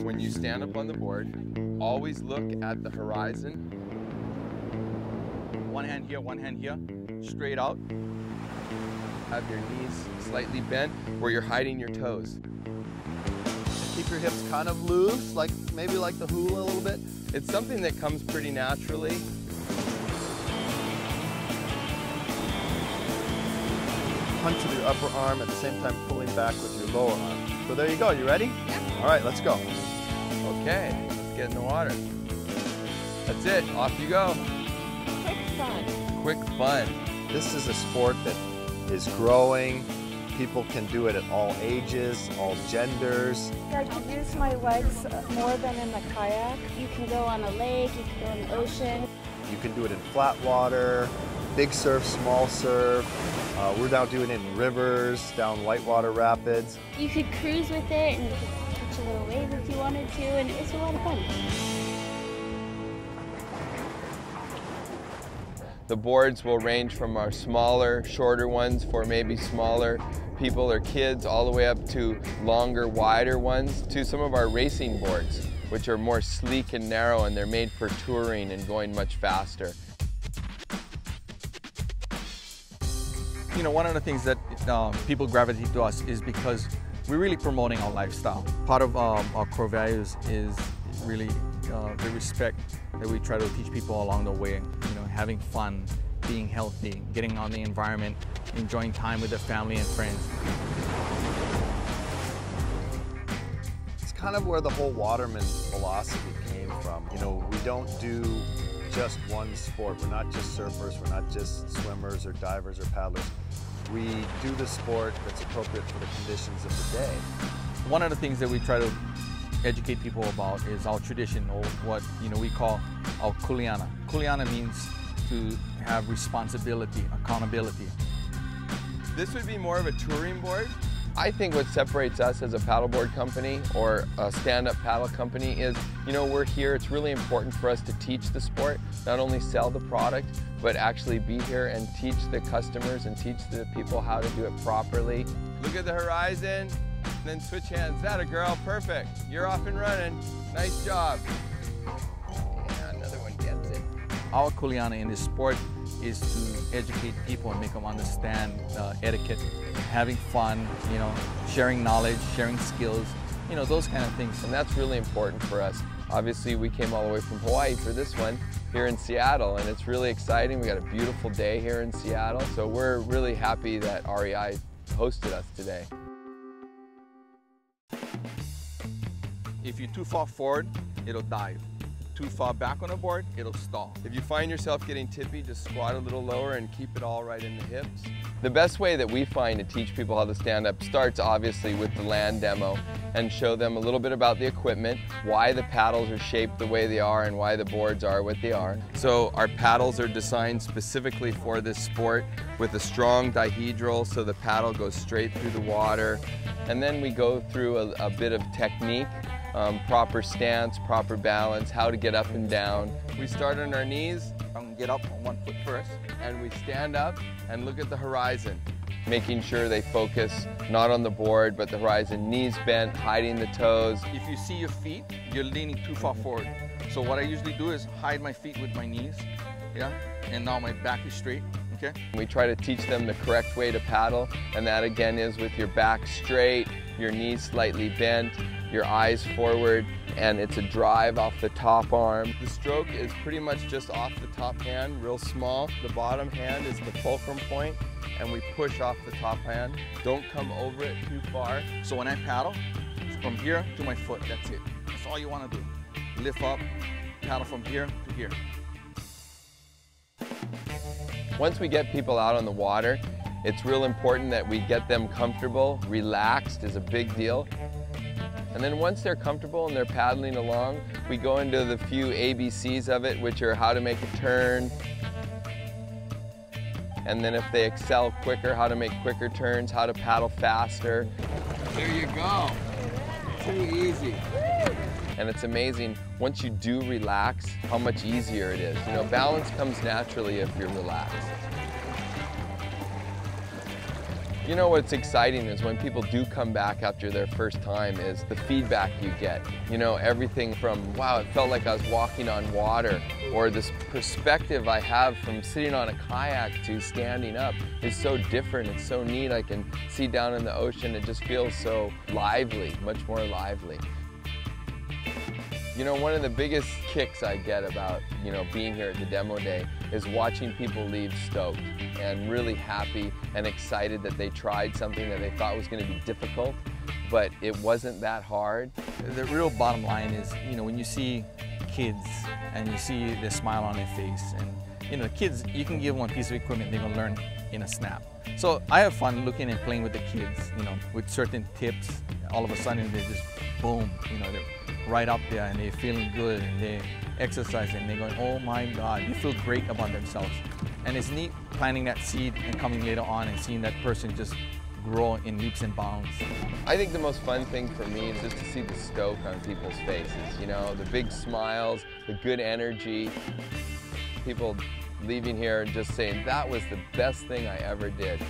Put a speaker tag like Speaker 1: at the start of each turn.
Speaker 1: When you stand up on the board, always look at the horizon.
Speaker 2: One hand here, straight out.
Speaker 1: Have your knees slightly bent where you're hiding your toes.
Speaker 3: Keep your hips kind of loose, like maybe like the hula a little bit.
Speaker 1: It's something that comes pretty naturally.
Speaker 3: Punch with your upper arm at the same time pulling back with your lower arm. So there you go, you ready? All right, let's go.
Speaker 1: Okay, let's get in the water. That's it, off you go.
Speaker 4: Quick fun.
Speaker 1: Quick fun.
Speaker 3: This is a sport that is growing. People can do it at all ages, all genders.
Speaker 4: I could use my legs more than in the kayak. You can go on a lake, you can go in the ocean.
Speaker 3: You can do it in flat water, big surf, small surf. We're now doing it in rivers, down whitewater rapids.
Speaker 4: You could cruise with it and you could catch a little wave if you wanted to, and it's a lot of fun.
Speaker 1: The boards will range from our smaller, shorter ones for maybe smaller people or kids, all the way up to longer, wider ones, to some of our racing boards, which are more sleek and narrow, and they're made for touring and going much faster.
Speaker 2: You know, one of the things that people gravitate to us is because we're really promoting our lifestyle. Part of our core values is really the respect that we try to teach people along the way. You know, having fun, being healthy, getting on the environment, enjoying time with their family and friends.
Speaker 3: It's kind of where the whole Waterman philosophy came from. You know, we don't do just one sport. We're not just surfers, we're not just swimmers or divers or paddlers. We do the sport that's appropriate for the conditions of the day.
Speaker 2: One of the things that we try to educate people about is our tradition, or what we call our kuleana. Kuleana means to have responsibility, accountability.
Speaker 1: This would be more of a touring board. I think what separates us as a paddleboard company or a stand-up paddle company is, we're here. It's really important for us to teach the sport, not only sell the product, but actually be here and teach the customers and teach the people how to do it properly. Look at the horizon, then switch hands. That a girl, perfect. You're off and running. Nice job. Yeah, another one gets it.
Speaker 2: Our kuleana in this sport is to educate people and make them understand etiquette, having fun, sharing knowledge, sharing skills, those kind of things.
Speaker 1: And that's really important for us. Obviously, we came all the way from Hawaii for this one here in Seattle, and it's really exciting. We got a beautiful day here in Seattle, so we're really happy that REI hosted us today.
Speaker 2: If you're too far forward, it'll dive. Too far back on the board, it'll stall.
Speaker 1: If you find yourself getting tippy, just squat a little lower and keep it all right in the hips. The best way that we find to teach people how to stand up starts obviously with the land demo and show them a little bit about the equipment, why the paddles are shaped the way they are and why the boards are what they are. So our paddles are designed specifically for this sport with a strong dihedral so the paddle goes straight through the water. And then we go through a bit of technique. Proper stance, proper balance, how to get up and down. We start on our knees.
Speaker 2: Get up on one foot first.
Speaker 1: And we stand up and look at the horizon, making sure they focus not on the board, but the horizon, knees bent, hiding the toes.
Speaker 2: If you see your feet, you're leaning too far forward. So what I usually do is hide my feet with my knees, and now my back is straight, okay?
Speaker 1: We try to teach them the correct way to paddle, and that again is with your back straight, your knees slightly bent, your eyes forward, and it's a drive off the top arm. The stroke is pretty much just off the top hand, real small. The bottom hand is the fulcrum point, and we push off the top hand. Don't come over it too far.
Speaker 2: So when I paddle, it's from here to my foot, that's it. That's all you want to do. Lift up, paddle from here to here.
Speaker 1: Once we get people out on the water, it's real important that we get them comfortable. Relaxed is a big deal. And then once they're comfortable and they're paddling along, we go into the few ABCs of it, which are how to make a turn. And then if they excel quicker, how to make quicker turns, how to paddle faster. There you go. Too easy. And it's amazing, once you do relax, how much easier it is. Balance comes naturally if you're relaxed. You know what's exciting is when people do come back after their first time is the feedback you get. You know, everything from, wow, it felt like I was walking on water, or this perspective I have from sitting on a kayak to standing up is so different. It's so neat. I can see down in the ocean. It just feels so lively, much more lively. You know, one of the biggest kicks I get about, being here at the demo day is watching people leave stoked and really happy and excited that they tried something that they thought was going to be difficult, but it wasn't that hard.
Speaker 2: The real bottom line is, when you see kids and you see the smile on their face, and the kids, you can give one piece of equipment, they're going to learn in a snap. So I have fun looking and playing with the kids, with certain tips. All of a sudden they just boom, they're right up there and they're feeling good and they're exercising and they're going, oh my God, they feel great about themselves. And it's neat planting that seed and coming later on and seeing that person just grow in leaps and bounds.
Speaker 1: I think the most fun thing for me is just to see the stoke on people's faces, the big smiles, the good energy. People leaving here and just saying, that was the best thing I ever did.